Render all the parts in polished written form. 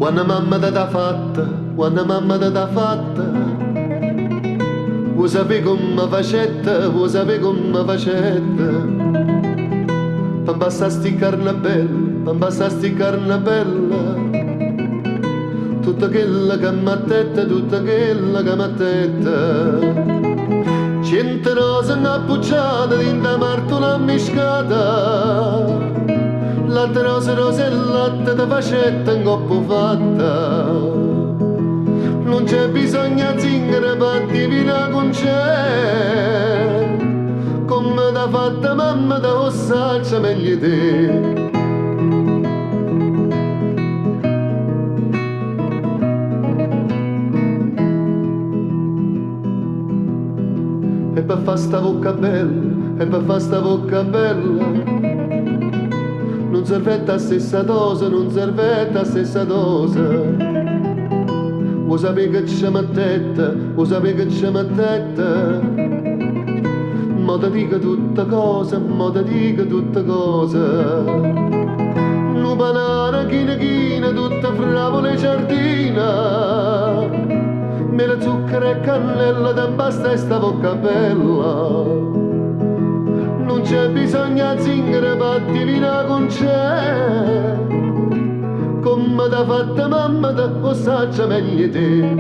Quando mamma t'ha fatta, quando mamma t'ha fatta, vuoi sapere come facetta, vuoi sapere come facetta. Per passare sti carne bella, per passare sti carne bella, tutta quella che m'attetta, tutta quella che m'attetta. 100 rose appoggiate dinta martola miscata, latte rose, rose e latte da facetta in coppa fatta. Non c'è bisogno di zingara per divina con c'è, come t'ha fatta mamma da ossaccia meglio te. E per fa sta bocca bella, e per fa sta bocca bella, non servetta la stessa dose, non servetta la stessa dose. Vuoi sapere che c'è m'attetta, vuoi sapere che c'è m'attetta, mo ti dico tutta cosa, mo ti dico tutta cosa. Nu panara china china, tutta fravole giardina, mela zucchero e cannella, te basta e sta bocca bella. Non c'è bisogno di zingara per divina con c'è, come t'ha fatta mamma te lo saccia meglio te.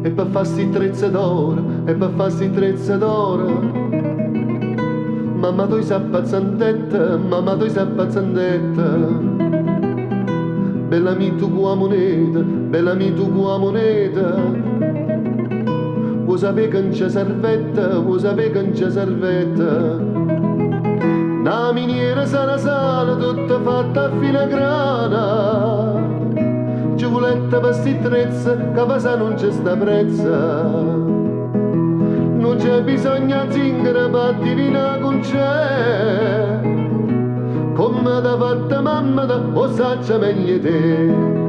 E per farsi trezza d'oro, e per farsi trezza d'oro, mamma tu sei pazzandetta, mamma tu sei pazzandetta. Bella mi tu qua moneta, bella mi tu qua moneta. Vuoi sapere che non c'è servetta, vuoi sapere che non c'è servetta. La miniera sana sana, tutta fatta a filigrana. Ci voletta per sti trezza, che passa non c'è sta prezza. Non c'è bisogno di zingara per divina con c'è, come t'ha fatta mamma te lo saccia meglio te.